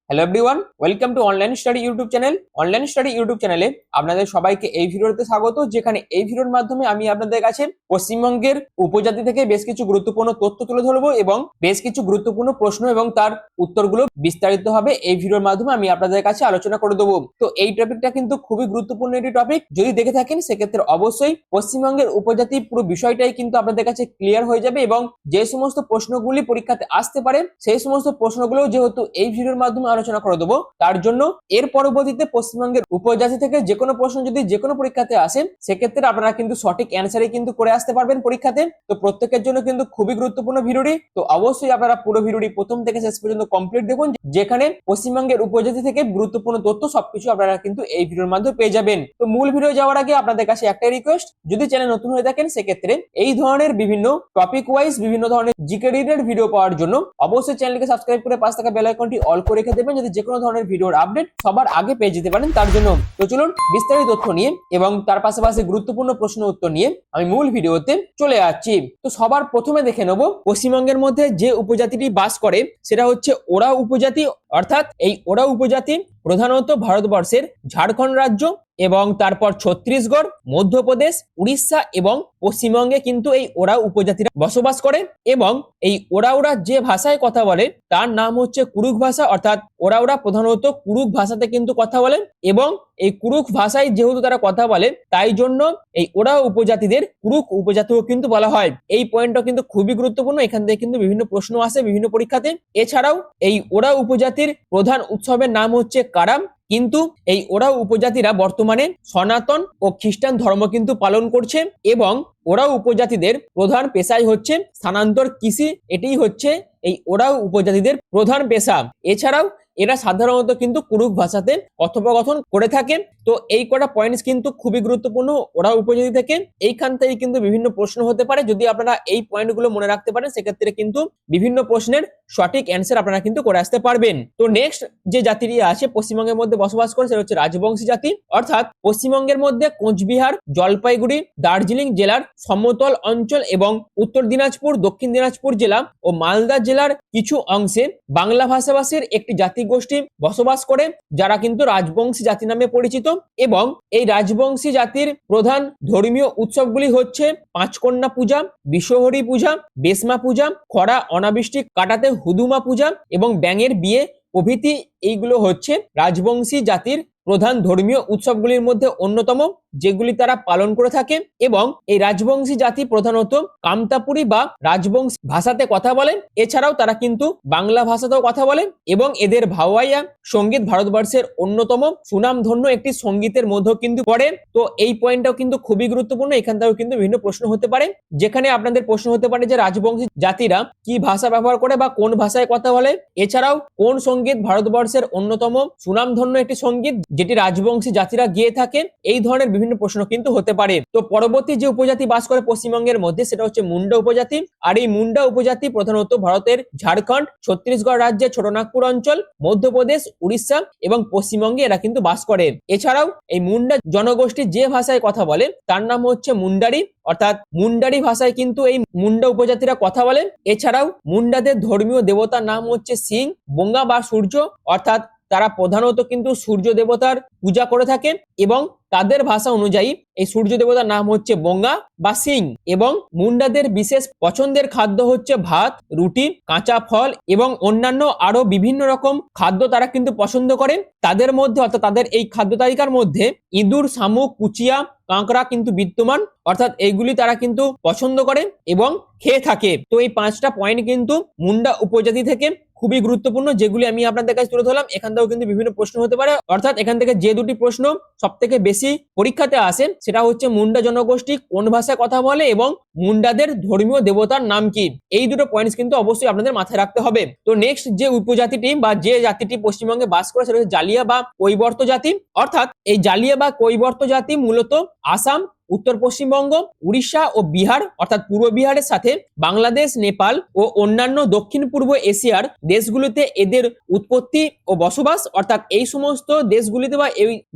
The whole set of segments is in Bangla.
Hello everyone, welcome to online study YouTube channel. Online study YouTube চ্যানেলে আপনাদের সবাইকে এই ভিডিওতে স্বাগত, যেখানে এই ভিডিওর মাধ্যমে আমি আপনাদের কাছে পশ্চিমবঙ্গের উপজাতি থেকে বেশ কিছু গুরুত্বপূর্ণ তথ্য তুলে ধরবো এবং বেশ কিছু গুরুত্বপূর্ণ প্রশ্ন এবং তার উত্তরগুলো বিস্তারিতভাবে এই ভিডিওর মাধ্যমে আমি আপনাদের কাছে আলোচনা করে দেবো। তো এই টপিকটা কিন্তু খুবই গুরুত্বপূর্ণ একটি টপিক। যদি দেখে থাকেন সেক্ষেত্রে অবশ্যই পশ্চিমবঙ্গের উপজাতি পুরো বিষয়টাই কিন্তু আপনাদের কাছে ক্লিয়ার হয়ে যাবে এবং যে সমস্ত প্রশ্নগুলি পরীক্ষাতে আসতে পারে সেই সমস্ত প্রশ্নগুলো যেহেতু এই ভিডিওর মাধ্যমে আলোচনা করে দেবো, তার জন্য এর পরবর্তীতে পশ্চিমবঙ্গের উপজাতি থেকে যে কোনো প্রশ্ন যদি যে কোনো পরীক্ষাতে আসে সেক্ষেত্রে আপনারা কিন্তু সঠিক অ্যান্সারই কিন্তু করে আসতে পারবেন পরীক্ষাতে। তো প্রত্যেকের জন্য কিন্তু খুবই গুরুত্বপূর্ণ ভিডিওটি। তো অবশ্যই আপনারা পুরো ভিডিওটি প্রথম থেকে শেষ পর্যন্ত কমপ্লিট দেখুন, যেখানে পশ্চিমবঙ্গের উপজাতি থেকে গুরুত্বপূর্ণ তথ্য সবকিছু আপনারা কিন্তু এই ভিডিওর মাধ্যমে পেয়ে যাবেন। তো মূল ভিডিও যাওয়ার আগে আপনাদের কাছে একটাই রিকোয়েস্ট, যদি চ্যানেল নতুন হয়ে থাকেন সেক্ষেত্রে এই ধরনের বিভিন্ন টপিক ওয়াইজ বিভিন্ন ধরনের জিকে রিলেটেড ভিডিও পাওয়ার জন্য অবশ্যই চ্যানেলকে সাবস্ক্রাইব করে পাশে থাকা বেল আইকনটি অল করে রেখে দেবেন, যাতে যে কোনো ধরনের ভিডিওর আপডেট সবার আগে পেয়ে যেতে পারেন তার জন্য। তো চলুন বিস্তারিত তথ্য নিয়ে এবং তার পাশাপাশি গুরুত্বপূর্ণ প্রশ্ন উত্তর নিয়ে আমি মূল ভিডিওতে চলে যাচ্ছি। তো সবার প্রথমে দেখে নেব পশ্চিমবঙ্গের মধ্যে যে উপজাতিটি বাস করে সেটা হচ্ছে ওরাও উপজাতি। অর্থাৎ এই ওরাও উপজাতি প্রধানত ভারতবর্ষের ঝাড়খণ্ড রাজ্য এবং তারপর ছত্তিশগড়, মধ্যপ্রদেশ, উড়িষ্যা এবং পশ্চিমবঙ্গে কিন্তু এই ওরাও উপজাতিরা বসবাস করে এবং এই ওরাওরা যে ভাষায় কথা বলে তার নাম হচ্ছে কুরুক ভাষা। অর্থাৎ ওরাওরা প্রধানত কুরুক ভাষাতে কিন্তু কথা বলেন এবং এই কুরুক ভাষায় যেহেতু তারা কথা বলে তাই জন্য এই ওরাও উপজাতিদের কুরুক উপজাতিও কিন্তু বলা হয়। এই পয়েন্টটা কিন্তু খুবই গুরুত্বপূর্ণ, এখান থেকে কিন্তু বিভিন্ন প্রশ্ন আসে বিভিন্ন পরীক্ষাতে। এছাড়াও এই ওরাও উপজাতির প্রধান উৎসবের নাম হচ্ছে কারাম, কিন্তু এই ওরাও উপজাতিরা বর্তমানে সনাতন ও খ্রিস্টান ধর্ম কিন্তু পালন করছে এবং ওরাও উপজাতিদের প্রধান পেশাই হচ্ছে স্থানান্তর কৃষি। এটাই হচ্ছে এই ওরাও উপজাতিদের প্রধান পেশা। এছাড়াও এরা সাধারণত কিন্তু কুরুক ভাষাতে কথোপকথন করে থাকে। তো এই কটা পয়েন্টস কিন্তু খুবই গুরুত্বপূর্ণ ওরাও উপজাতি থেকে। এইখান থেকে কিন্তু বিভিন্ন প্রশ্ন হতে পারে, যদি আপনারা এই পয়েন্টগুলো মনে রাখতে পারেন সেক্ষেত্রে কিন্তু বিভিন্ন প্রশ্নের সঠিক অ্যান্সার আপনারা কিন্তু করে আসতে পারবেন। তো নেক্সট যে জাতিটি আছে পশ্চিমবঙ্গের মধ্যে বসবাস করে সেটা হচ্ছে রাজবংশী জাতি। অর্থাৎ পশ্চিমবঙ্গের মধ্যে কোচবিহার, জলপাইগুড়ি, দার্জিলিং জেলার সমতল অঞ্চল এবং উত্তর দিনাজপুর, দক্ষিণ দিনাজপুর জেলা ও মালদা জেলার কিছু অংশে বাংলা ভাষাভাষীর একটি জাতিগোষ্ঠী বসবাস করে, যারা কিন্তু রাজবংশী জাতি নামে পরিচিত। এবং এই রাজবংশী জাতির প্রধান ধর্মীয় উৎসবগুলি হচ্ছে পাঁচকন্যা পূজা, বিশ্বহরি পূজা, বেসমা পূজা, খরা অনাবৃষ্টি কাটাতে হুদুমা পূজা এবং ব্যাঙের বিয়ে প্রভৃতি। এইগুলো হচ্ছে রাজবংশী জাতির প্রধান ধর্মীয় উৎসবগুলির মধ্যে অন্যতম, যেগুলি তারা পালন করে থাকে। এবং এই রাজবংশী জাতি প্রধানত কামতাপুরি বা রাজবংশী ভাষাতে কথা বলেন। এছাড়াও তারা কিন্তু বাংলা ভাষাতেও কথা বলেন এবং এদের ভাওয়াইয়া সঙ্গীত ভারতবর্ষের অন্যতম সুনামধন্য একটি সঙ্গীতের মধ্যে কিন্তু পড়ে। তো এই পয়েন্টটাও কিন্তু খুবই গুরুত্বপূর্ণ, এখান থেকেও কিন্তু বিভিন্ন প্রশ্ন হতে পারে, যেখানে আপনাদের প্রশ্ন হতে পারে যে রাজবংশী জাতিরা কি ভাষা ব্যবহার করে বা কোন ভাষায় কথা বলে। এছাড়াও কোন সঙ্গীত ভারতবর্ষের অন্যতম সুনামধন্য একটি সঙ্গীত যেটি রাজবংশী জাতিরা গেয়ে থাকে। এই ধরনের বিভিন্ন প্রশ্ন কিন্তু হতে পারে। তো পরবর্তী যে উপজাতি বাস করে পশ্চিমবঙ্গের মধ্যে সেটা হচ্ছে মুন্ডা উপজাতি। আর এই মুন্ডা উপজাতি প্রধানত ভারতের ঝাড়খণ্ড, ছত্তিশগড় রাজ্যের ছোটনাগপুর অঞ্চল, মধ্যপ্রদেশ, উড়িষ্যা এবং পশ্চিমবঙ্গে এরা কিন্তু বাস করে। এছাড়াও এই মুন্ডা জনগোষ্ঠী যে ভাষায় কথা বলে তার নাম হচ্ছে মুন্ডারি। অর্থাৎ মুন্ডারি ভাষায় কিন্তু এই মুন্ডা উপজাতিরা কথা বলেন। এছাড়াও মুন্ডাদের ধর্মীয় দেবতার নাম হচ্ছে সিং, বোঙ্গা বা সূর্য। অর্থাৎ তারা প্রধানত কিন্তু সূর্য দেবতার পূজা করে থাকে এবং তাদের ভাষা অনুযায়ী এই সূর্য দেবতার নাম হচ্ছে বোঙ্গা বা সিং। এবং মুন্ডাদের বিশেষ পছন্দের খাদ্য হচ্ছে ভাত, রুটি, কাঁচা ফল এবং অন্যান্য আরো বিভিন্ন রকম খাদ্য তারা কিন্তু পছন্দ করেন। তাদের মধ্যে অর্থাৎ তাদের এই খাদ্য তালিকার মধ্যে ইঁদুর, শামুক, কুচিয়া, কাঁকড়া কিন্তু বিদ্যমান। অর্থাৎ এইগুলি তারা কিন্তু পছন্দ করে এবং খেয়ে থাকে। তো এই পাঁচটা পয়েন্ট কিন্তু মুন্ডা উপজাতি থেকে খুবই গুরুত্বপূর্ণ, যেগুলি আমি আপনাদের কাছে তুলে ধরলাম। এখান থেকেও কিন্তু বিভিন্ন প্রশ্ন হতে পারে। অর্থাৎ এখান থেকে যে দুটি প্রশ্ন সব থেকে বেশি পরীক্ষাতে আসে সেটা হচ্ছে মুন্ডা জনগোষ্ঠী কোন ভাষায় কথা বলে এবং মুন্ডাদের ধর্মীয় দেবতার নাম কি। এই দুটো পয়েন্টস কিন্তু অবশ্যই আপনাদের মাথায় রাখতে হবে। তো নেক্সট যে উপজাতিটি বা যে জাতিটি পশ্চিমবঙ্গে বাস করে সেটা হচ্ছে জালিয়া বা কৈবর্ত জাতি। অর্থাৎ এই জালিয়া বা কৈবর্ত জাতি মূলত আসাম, উত্তর পশ্চিমবঙ্গ, উড়িষ্যা ও বিহার অর্থাৎ পূর্ব বিহারের সাথে বাংলাদেশ, নেপাল ও অন্যান্য দক্ষিণ পূর্ব এশিয়ার দেশগুলিতে এদের উৎপত্তি ও বসবাস। অর্থাৎ এই সমস্ত দেশগুলিতে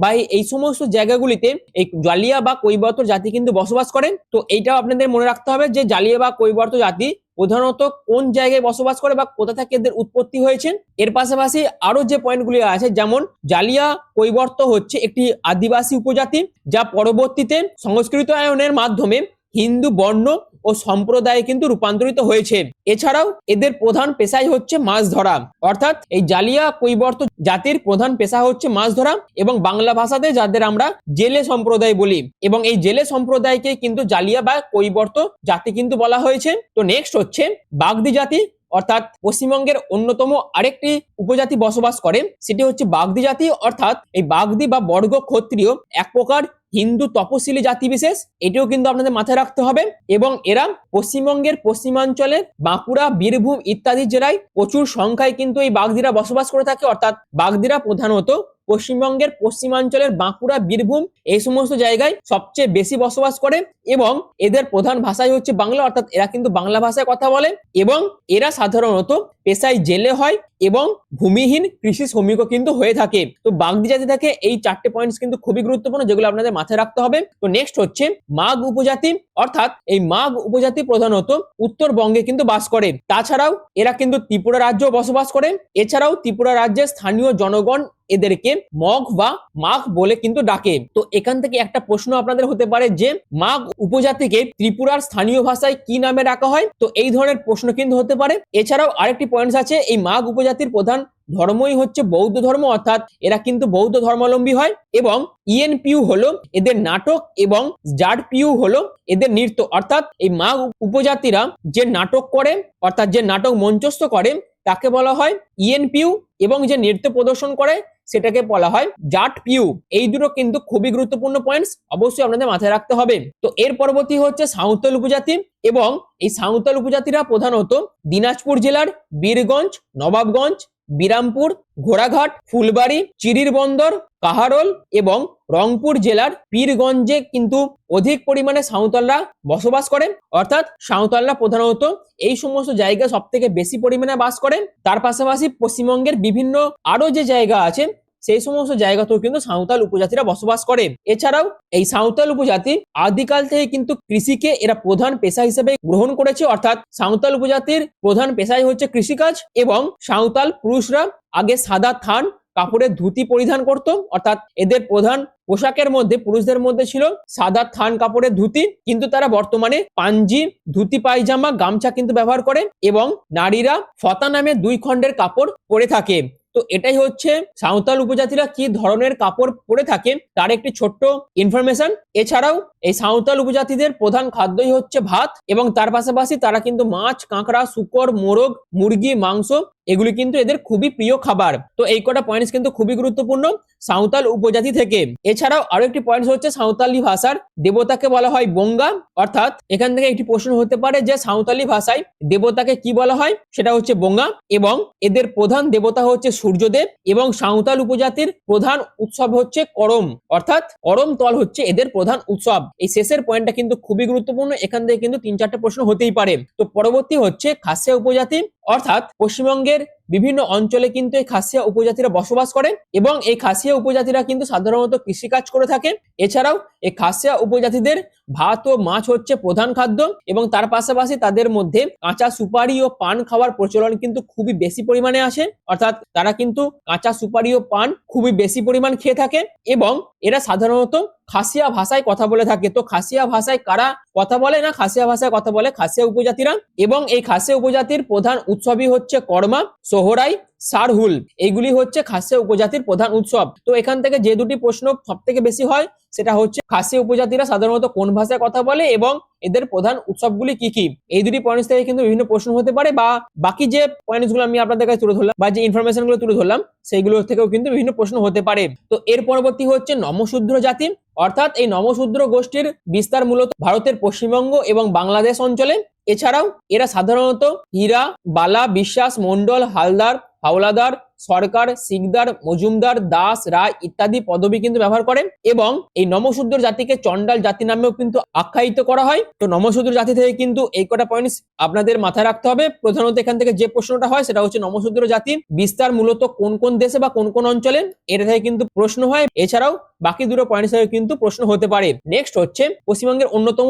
বা এই সমস্ত জায়গাগুলিতে এই জালিয়া বা কৈবর্ত জাতি কিন্তু বসবাস করেন। তো এইটাও আপনাদের মনে রাখতে হবে যে জালিয়া বা কৈবর্ত জাতি প্রধানত কোন জায়গায় বসবাস করে বা কোথা থেকে এদের উৎপত্তি হয়েছে। এর পাশাপাশি আরো যে পয়েন্টগুলি আছে, যেমন জালিয়া কৈবর্ত হচ্ছে একটি আদিবাসী উপজাতি যা পরবর্তীতে সংস্কৃতায়নের মাধ্যমে হিন্দু বর্ণ ও সম্প্রদায়ে কিন্তু রূপান্তরিত হয়েছে। এছাড়াও এদের প্রধান পেশাই হচ্ছে মাছ ধরা, অর্থাৎ এই জালিয়া কৈবর্ত জাতির প্রধান পেশা হচ্ছে মাছ ধরা, এবং বাংলা ভাষাতে যাদের আমরা জেলে সম্প্রদায় বলি, এবং এই জেলে সম্প্রদায়কে কিন্তু জালিয়া বা কৈবর্ত জাতি কিন্তু বলা হয়েছে। তো নেক্সট হচ্ছে বাগদি জাতি, অর্থাৎ পশ্চিমবঙ্গের অন্যতম আরেকটি উপজাতি বসবাস করে, সেটি হচ্ছে বাগদি জাতি। অর্থাৎ এই বাগদি বা বর্গ ক্ষত্রিয় এক প্রকার হিন্দু তপশিলি জাতি বিশেষ, এটিও কিন্তু আপনাদের মাথায় রাখতে হবে। এবং এরা পশ্চিমবঙ্গের পশ্চিমাঞ্চলে বাঁকুড়া, বীরভূম ইত্যাদি জেলায় প্রচুর সংখ্যায় কিন্তু এই বাগদিরা বসবাস করে থাকে। অর্থাৎ বাগদিরা প্রধানত পশ্চিমবঙ্গের পশ্চিমাঞ্চলের বাঁকুড়া, বীরভূম এই সমস্ত জায়গায় সবচেয়ে বেশি বসবাস করে, এবং এদের প্রধান ভাষাই হচ্ছে বাংলা, অর্থাৎ এরা কিন্তু বাংলা ভাষায় কথা বলে, এবং এরা সাধারণত পেশায় জেলে হয় এবং ভূমিহীন কৃষি শ্রমিকও কিন্তু হয়ে থাকে। তো বাগদি জাতি থেকে এই 4টে পয়েন্টস কিন্তু খুবই গুরুত্বপূর্ণ, যেগুলো আপনাদের মাথায় রাখতে হবে। তো নেক্সট হচ্ছে মাগ উপজাতি, অর্থাৎ এই মাগ উপজাতি প্রধানত উত্তরবঙ্গে কিন্তু বাস করে। তাছাড়াও এরা কিন্তু ত্রিপুরা রাজ্যেও বসবাস করে। এছাড়াও ত্রিপুরা রাজ্যের স্থানীয় জনগণ এদেরকে মগ বা মাগ বলে কিন্তু ডাকে। তো এখান থেকে একটা প্রশ্ন আপনাদের হতে পারে যে মাগ উপজাতিকে ত্রিপুরার স্থানীয় ভাষায় কি নামে ডাকা হয়, তো এই ধরনের প্রশ্ন কিন্তু হতে পারে। এছাড়াও আরেকটি পয়েন্ট আছে, এই মাগ উপজাতির প্রধান ধর্মই হচ্ছে বৌদ্ধ ধর্ম, অর্থাৎ এরা কিন্তু বৌদ্ধ ধর্মাবলম্বী হয়, এবং ইএনপিইউ হলো এদের নাটক এবং জাডপিইউ হলো এদের নৃত্য। অর্থাৎ এই মাগ উপজাতিরা যে নাটক করে, অর্থাৎ যে নাটক মঞ্চস্থ করে তাকে বলা হয় ইএনপিইউ, এবং যে নৃত্য প্রদর্শন করে সেটাকে বলা হয় জাটপিইউ। এই দুটো কিন্তু খুবই গুরুত্বপূর্ণ পয়েন্টস, অবশ্যই আপনাদের মাথায় রাখতে হবে। তো এর পরবর্তী হচ্ছে সাঁওতাল উপজাতি, এবং এই সাঁওতাল উপজাতিরা প্রধানত দিনাজপুর জেলার বীরগঞ্জ, নবাবগঞ্জ, বিরামপুর, ঘোড়াঘাট, ফুলবাড়ি, চিরির বন্দর, কাহারোল এবং রংপুর জেলার পীরগঞ্জে কিন্তু অধিক পরিমাণে সাঁওতালরা বসবাস করে। অর্থাৎ সাঁওতালরা প্রধানত এই সমস্ত জায়গায় সব থেকে বেশি পরিমাণে বাস করে। তার পাশাপাশি পশ্চিমবঙ্গের বিভিন্ন আরো যে জায়গা আছে সেই সমস্ত জায়গাতেও কিন্তু সাঁওতাল উপজাতিরা বসবাস করে। এছাড়াও এই সাঁওতাল উপজাতি আদিকাল থেকে কিন্তু কৃষিকে এরা প্রধান পেশা হিসেবে গ্রহণ করেছে। অর্থাৎ সাঁওতাল উপজাতির প্রধান পেশাই হচ্ছে কৃষিকাজ, এবং সাঁওতাল পুরুষরা আগে সাদা থান কাপড়ের ধুতি পরিধান করত। অর্থাৎ এদের প্রধান পোশাকের মধ্যে পুরুষদের মধ্যে ছিল সাদা থান কাপড়ের ধুতি, কিন্তু তারা বর্তমানে পাঞ্জি, ধুতি পায়জামা, গামছা কিন্তু ব্যবহার করে, এবং নারীরা ফতা নামে 2 খণ্ডের কাপড় পরে থাকে। তো এটাই হচ্ছে সাঁওতাল উপজাতিরা কি ধরনের কাপড় পরে থাকে তার একটি ছোট্ট ইনফরমেশন। এছাড়াও এই সাঁওতাল উপজাতিদের প্রধান খাদ্যই হচ্ছে ভাত, এবং তার পাশাপাশি তারা কিন্তু মাছ, কাঁকড়া, শূকর, মোরগ, মুরগি, মাংস এগুলি কিন্তু এদের খুবই প্রিয় খাবার। তো এই কটা পয়েন্টস কিন্তু খুবই গুরুত্বপূর্ণ সাঁওতাল উপজাতি থেকে। এছাড়াও আরো একটি পয়েন্ট হচ্ছে সাঁওতালি ভাষার দেবতাকে বলা হয় বঙ্গা। অর্থাৎ এখান থেকে একটি প্রশ্ন হতে পারে যে সাঁওতালি ভাষায় দেবতাকে কি বলা হয়, সেটা হচ্ছে বঙ্গা, এবং এদের প্রধান দেবতা হচ্ছে সূর্যদেব, এবং সাঁওতাল উপজাতির প্রধান উৎসব হচ্ছে করম, অর্থাৎ করম তল হচ্ছে এদের প্রধান উৎসব। এই শেষের পয়েন্টটা কিন্তু খুবই গুরুত্বপূর্ণ, এখান থেকে কিন্তু 3-4টে প্রশ্ন হতেই পারে। তো পরবর্তী হচ্ছে খাসিয়া উপজাতি, অর্থাৎ পশ্চিমবঙ্গের বিভিন্ন অঞ্চলে কিন্তু এই খাসিয়া উপজাতিরা বসবাস করে, এবং এই খাসিয়া উপজাতিরা কিন্তু সাধারণত কৃষিকাজ করে থাকে। এছাড়াও এই খাসিয়া উপজাতিদের ভাত ও মাছ হচ্ছে প্রধান খাদ্য, এবং তার পাশাপাশি তাদের মধ্যে কাঁচা সুপারি ও পান খাওয়ার প্রচলন কিন্তু খুবই বেশি পরিমাণে আছে। অর্থাৎ তারা কিন্তু কাঁচা সুপারি ও পান খুবই বেশি পরিমাণ খেয়ে থাকে, এবং এরা সাধারণত খাসিয়া ভাষায় কথা বলে থাকে। তো খাসিয়া ভাষায় কারা কথা বলে না, খাসিয়া ভাষায় কথা বলে খাসিয়া উপজাতিরা, এবং এই খাসিয়া উপজাতির প্রধান উৎসবই হচ্ছে কর্মা, সোহরাই, সারহুল। এইগুলি হচ্ছে খাসিয়া উপজাতির প্রধান উৎসব। তো এখান থেকে যে দুটি প্রশ্ন সব থেকে বেশি হয় সেটা হচ্ছে খাসিয়া উপজাতিরা সাধারণত কোন ভাষায় কথা বলে এবং এদের প্রধান উৎসবগুলি কি কি। এই দুটি পয়েন্টস থেকে কিন্তু বিভিন্ন প্রশ্ন হতে পারে, বা বাকি যে পয়েন্টস গুলো আমি আপনাদের কাছে তুলে ধরলাম বা যে ইনফরমেশন গুলো তুলে ধরলাম সেইগুলো থেকেও কিন্তু বিভিন্ন প্রশ্ন হতে পারে। তো এর পরবর্তী হচ্ছে নমশূদ্র জাতি, অর্থাৎ এই নমশূদ্র গোষ্ঠীর বিস্তার মূলত ভারতের পশ্চিমবঙ্গ এবং বাংলাদেশ অঞ্চলে। এছাড়াও এরা সাধারণত হীরা, বালা, বিশ্বাস, মন্ডল, হালদার, হাওলাদার, সরকার, শিকদার, মজুমদার, দাস, রায় ইত্যাদি পদবি কিন্তু ব্যবহার করেন এবং এই নমশূদ্র জাতিকে চন্ডাল জাতি নামেও কিন্তু আখ্যায়িত করা হয়। তো নমশূদ্র জাতি থেকে কিন্তু এই কটা পয়েন্টস আপনাদের মাথায় রাখতে হবে। প্রধানত এখান থেকে যে প্রশ্নটা হয় সেটা হচ্ছে নমশূদ্র জাতির বিস্তার মূলত কোন কোন দেশে বা কোন কোন অঞ্চলে, এটা থেকে কিন্তু প্রশ্ন হয়। এছাড়াও বাকি দুটো পয়েন্টস থেকে কিন্তু প্রশ্ন হতে পারে। নেক্সট হচ্ছে পশ্চিমবঙ্গের অন্যতম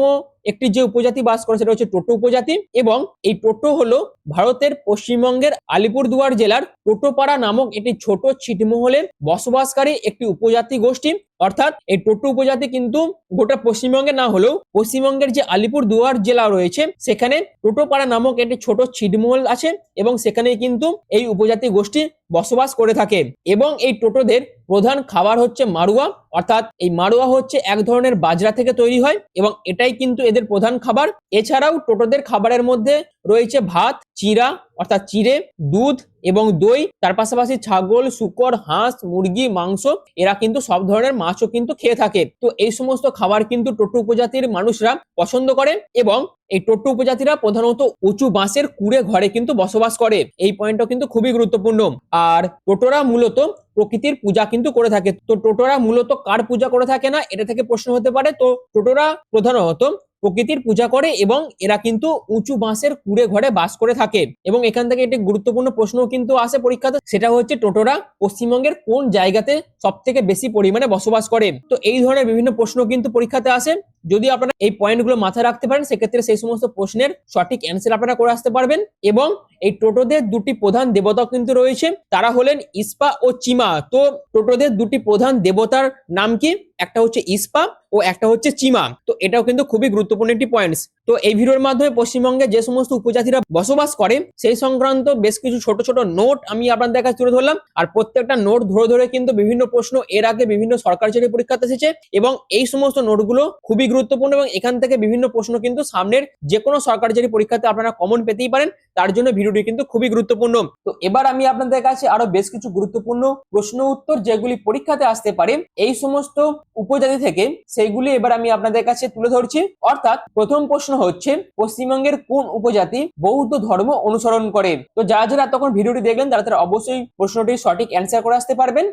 একটি যে উপজাতি বাস করে সেটা হচ্ছে টোটো উপজাতি এবং এই টোটো হলো ভারতের পশ্চিমবঙ্গের আলিপুরদুয়ার জেলার টোটোপাড়া নামক একটি ছোট ছিটমহলের বসবাসকারী একটি উপজাতি গোষ্ঠী। অর্থাৎ এই টোটো উপজাতি কিন্তু গোটা পশ্চিমবঙ্গে না হলেও পশ্চিমবঙ্গের যে আলিপুরদুয়ার জেলা রয়েছে সেখানে টোটোপাড়া নামক একটি ছোট ছিটমহল আছে এবং সেখানে কিন্তু এই উপজাতি গোষ্ঠী বসবাস করে থাকে এবং এই টোটোদের প্রধান খাবার হচ্ছে মাড়ুয়া। অর্থাৎ এই মাড়ুয়া হচ্ছে এক ধরনের বাজরা থেকে তৈরি হয় এবং এটাই কিন্তু এদের প্রধান খাবার। এছাড়াও টোটোদের খাবারের মধ্যে রয়েছে ভাত, চিরা অর্থাৎ চিড়ে, দুধ এবং দই, তার পাশাপাশি ছাগল, শূকর, হাঁস, মুরগি, মাংস, এরা কিন্তু সব ধরনের মাছও কিন্তু খেয়ে থাকে। তো এই সমস্ত খাবার কিন্তু টোটো উপজাতির মানুষরা পছন্দ করে এবং এই টোটো উপজাতিরা প্রধানত উঁচু বাঁশের কুড়ে ঘরে কিন্তু বসবাস করে। এই পয়েন্টটা কিন্তু খুবই গুরুত্বপূর্ণ। আর টোটোরা মূলত প্রকৃতির পূজা কিন্তু করে থাকে। তো টোটোরা মূলত কার পূজা করে থাকে না এটা থেকে প্রশ্ন হতে পারে। তো টোটোরা প্রধানত প্রকৃতির পূজা করে এবং এরা কিন্তু উঁচু বাঁশের কুড়ে ঘরে বাস করে থাকে এবং এখান থেকে একটি গুরুত্বপূর্ণ প্রশ্ন কিন্তু আসে পরীক্ষাতে, সেটা হচ্ছে টোটোরা পশ্চিমবঙ্গের কোন জায়গাতে সব থেকে বেশি পরিমাণে বসবাস করে। তো এই ধরনের বিভিন্ন প্রশ্ন কিন্তু পরীক্ষাতে আসে। যদি আপনারা এই পয়েন্টগুলো মাথায় রাখতে পারেন সেক্ষেত্রে সেই সমস্ত প্রশ্নের সঠিক অ্যান্সার আপনারা করে আসতে পারবেন। এবং এই টোটোদের দুটি প্রধান দেবতা কিন্তু রয়েছে, তারা হলেন ইস্পা ও চিমা। তো টোটোদের দুটি প্রধান দেবতার নাম কি? একটা হচ্ছে ইস্পা ও একটা হচ্ছে চিমা। তো এটাও কিন্তু খুবই গুরুত্বপূর্ণ একটি পয়েন্টস। তো এই ভিডিওর মাধ্যমে পশ্চিমবঙ্গে যে সমস্ত উপজাতিরা বসবাস করে সেই সংক্রান্ত বেশ কিছু ছোট ছোট নোট আমি আপনাদের কাছে তুলে ধরলাম। আর প্রত্যেকটা নোট ধরে ধরে কিন্তু বিভিন্ন প্রশ্ন এর আগে বিভিন্ন সরকারি চাকরি পরীক্ষাতে এসেছে এবং এই সমস্ত নোটগুলো খুবই গুরুত্বপূর্ণ এবং এখান থেকে বিভিন্ন প্রশ্ন কিন্তু সামনের যে কোনো সরকারি চাকরি পরীক্ষাতে আপনারা কমন পেতেই পারেন। তার জন্য ভিডিওটি কিন্তু খুবই গুরুত্বপূর্ণ। তো এবার আমি আপনাদের কাছে আরো বেশ কিছু গুরুত্বপূর্ণ প্রশ্ন উত্তর যেগুলি পরীক্ষাতে আসতে পারে এই সমস্ত উপজাতি থেকে, সেইগুলি এবার আমি আপনাদের কাছে তুলে ধরছি। অর্থাৎ প্রথম প্রশ্ন হচ্ছে পশ্চিমবঙ্গের কোন উপজাতি বৌদ্ধ ধর্ম অনুসরণ করে? তো যারা যারা তখন ভিডিওটি দেখলেন তারা অবশ্যই প্রশ্নটির সঠিক অ্যান্সার করে আসতে পারবেন।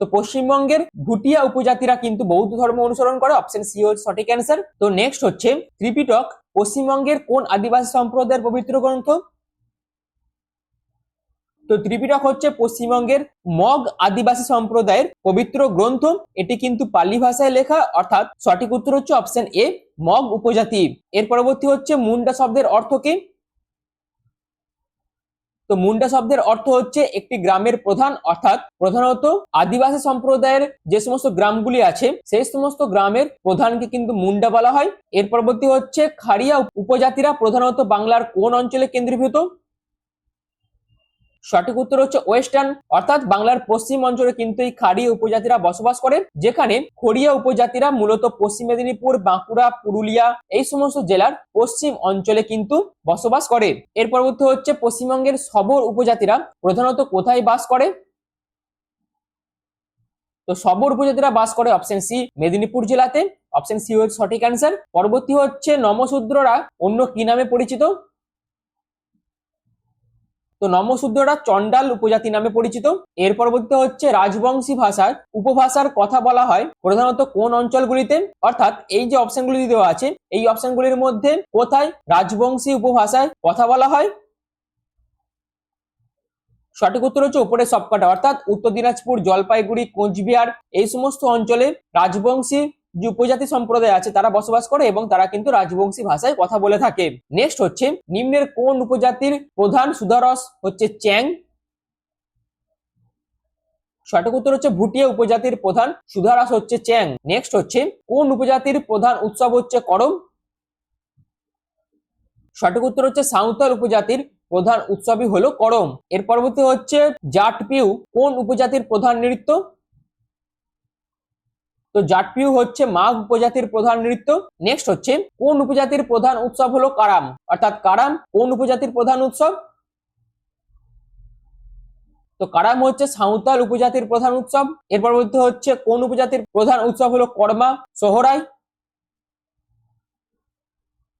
তো পশ্চিমবঙ্গের ভুটিয়া উপজাতিরা কিন্তু বৌদ্ধ ধর্ম অনুসরণ করে, অপশন সি হচ্ছে সঠিক অ্যান্সার। তো নেক্সট হচ্ছে ত্রিপিটক পশ্চিমবঙ্গের কোন আদিবাসী সম্প্রদায়ের পবিত্র গ্রন্থ? তো ত্রিপিটক হচ্ছে পশ্চিমবঙ্গের মগ আদিবাসী সম্প্রদায়ের পবিত্র গ্রন্থ। এটি কিন্তু পালি ভাষায় লেখা, অর্থাৎ সঠিক উত্তর হচ্ছে অপশন এ মগ উপজাতি। এর পরবর্তী হচ্ছে মুন্ডা শব্দের অর্থ কি? তো মুন্ডা শব্দের অর্থ হচ্ছে একটি গ্রামের প্রধান, অর্থাৎ প্রধানত আদিবাসী সম্প্রদায়ের যে সমস্ত গ্রামগুলি আছে সেই সমস্ত গ্রামের প্রধানকে কিন্তু মুন্ডা বলা হয়। এর পরবর্তী হচ্ছে খাড়িয়া উপজাতিরা প্রধানত বাংলার কোন অঞ্চলে কেন্দ্রীভূত? সঠিক উত্তর হচ্ছে ওয়েস্টার্ন, অর্থাৎ বাংলার পশ্চিম অঞ্চলে কিন্তু এই খাড়িয়া উপজাতিরা বসবাস করেন, যেখানে খড়িয়া উপজাতিরা মূলত পশ্চিম মেদিনীপুর, বাঁকুড়া, পুরুলিয়া এই সমস্ত জেলার পশ্চিম অঞ্চলে কিন্তু বসবাস করে। এর পরবর্তী হচ্ছে পশ্চিমবঙ্গের শবর উপজাতিরা প্রধানত কোথায় বাস করে? তো শবর উপজাতিরা বাস করে অপশন সি মেদিনীপুর জেলাতে, অপশন সি হচ্ছে সঠিক অ্যান্সার। পরবর্তী হচ্ছে নমশূদ্ররা অন্য কি নামে পরিচিত? তো নমশূদ্ররা চন্ডাল উপজাতি নামে পরিচিত। এর পরবর্তী হচ্ছে রাজবংশী ভাষার উপভাষার কথা বলা হয় প্রধানত কোন অঞ্চলগুলিতে? অর্থাৎ এই যে অপশনগুলি দেওয়া আছে এই অপশনগুলির মধ্যে কোথায় রাজবংশী উপভাষায় কথা বলা হয়? সঠিক উত্তর হচ্ছে উপরে সবকটা, অর্থাৎ উত্তর দিনাজপুর, জলপাইগুড়ি, কোচবিহার এই সমস্ত অঞ্চলে রাজবংশী যে উপজাতি সম্প্রদায় আছে তারা বসবাস করে এবং তারা কিন্তু রাজবংশী ভাষায় কথা বলে থাকে। নেক্সট হচ্ছে নিম্নের কোন উপজাতির প্রধান সুধারস হচ্ছে চ্যাং? সঠিক উত্তর হচ্ছে ভুটিয়া উপজাতির প্রধান সুধারস হচ্ছে চ্যাং। নেক্সট হচ্ছে কোন উপজাতির প্রধান উৎসব হচ্ছে করম? সঠিক উত্তর হচ্ছে সাঁওতাল উপজাতির প্রধান উৎসবই হলো করম। এর পরবর্তী হচ্ছে জাটপিউ কোন উপজাতির প্রধান নৃত্য? তো জাটপিউ হচ্ছে মাঘ উপজাতির প্রধান নৃত্য। নেক্সট হচ্ছে কোন উপজাতির প্রধান উৎসব হলো কারাম? অর্থাৎ কারাম কোন উপজাতির প্রধান উৎসব? তো কারাম হচ্ছে সাঁওতাল উপজাতির প্রধান উৎসব। এর পরবর্তী হচ্ছে কোন উপজাতির প্রধান উৎসব হলো কর্মা সোহরাই?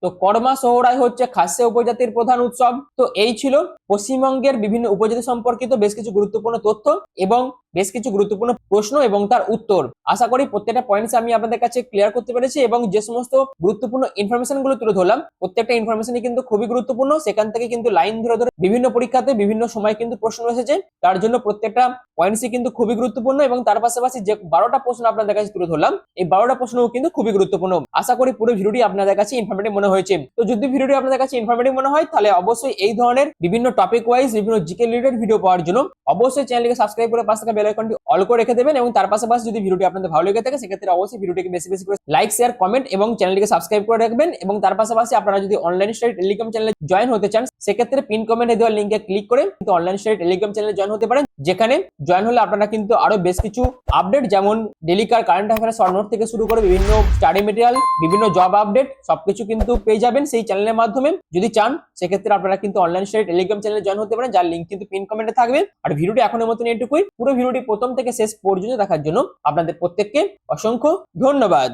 তো কর্মা সোহরাই হচ্ছে খাসিয়া উপজাতির প্রধান উৎসব। তো এই ছিল পশ্চিমবঙ্গের বিভিন্ন উপজাতি সম্পর্কিত বেশ কিছু গুরুত্বপূর্ণ তথ্য এবং বেশ কিছু গুরুত্বপূর্ণ প্রশ্ন এবং তার উত্তর। আশা করি প্রত্যেকটা পয়েন্টস আমি আপনাদের কাছে ক্লিয়ার করতে পেরেছি এবং যে সমস্ত গুরুত্বপূর্ণ ইনফরমেশন গুলো তুলে ধরলাম প্রত্যেকটা ইনফরমেশনই কিন্তু খুবই গুরুত্বপূর্ণ। সেখান থেকে কিন্তু লাইন ধরে ধরে বিভিন্ন পরীক্ষাতে বিভিন্ন সময় কিন্তু প্রশ্ন এসেছে, তার জন্য প্রত্যেকটা পয়েন্টসই কিন্তু খুবই গুরুত্বপূর্ণ এবং তার পাশাপাশি যে 12টা প্রশ্ন আপনাদের কাছে তুলে ধরলাম এই 12টা প্রশ্নও কিন্তু খুবই গুরুত্বপূর্ণ। আশা করি পুরো ভিডিওটি আপনাদের কাছে ইনফরমেটিভ মনে হয়েছে। তো যদি ভিডিওটি আপনাদের কাছে ইনফরমেটিভ মনে হয় তাহলে অবশ্যই এই ধরনের বিভিন্ন টপিক ওয়াইজ বিভিন্ন জিকে রিলেটেড ভিডিও পাওয়ার জন্য অবশ্যই চ্যানেলকে সাবস্ক্রাইব করে পাশে থাকা বেল আইকনটি অল করে রেখে দেবেন এবং তার পাশাপাশি যদি ভিডিওটি আপনাদের ভালো লেগে থাকে সেক্ষেত্রে অবশ্যই ভিডিওটিকে বেশি বেশি করে লাইক শেয়ার কমেন্ট এবং চ্যানেলটিকে সাবস্ক্রাইব করে রাখবেন এবং তার পাশাপাশি আপনারা যদি অনলাইন স্টাডি টেলিগ্রাম চ্যানেলে জয়েন হতে চান সেক্ষেত্রে পিন কমেন্টে দেওয়া লিংকে ক্লিক করে কিন্তু অনলাইন স্টাডি টেলিগ্রাম চ্যানেলে জয়েন হতে পারেন, যেখানে জয়েন হলে আপনারা কিন্তু আরো বেশ কিছু আপডেট যেমন ডেলিকার কারেন্ট অ্যাফেয়ার্স শর্ট নোট থেকে শুরু করে বিভিন্ন স্টাডি মেটেরিয়াল বিভিন্ন জব আপডেট সবকিছু কিন্তু পেয়ে যাবেন সেই চ্যানেলের মাধ্যমে। যদি চান সেক্ষেত্রে আপনারা কিন্তু অনলাইন স্টাডি টেলিগ্রাম চ্যানেলে জয়েন হতে পারেন, যার লিংক কিন্তু পিন কমেন্টে থাকবে। আর ভিডিওটি এখনের মতন এটুকুই। পুরো ভিডিওটি প্রথম থেকে শেষ পর্যন্ত দেখার জন্য আপনাদের প্রত্যেককে অসংখ্য ধন্যবাদ।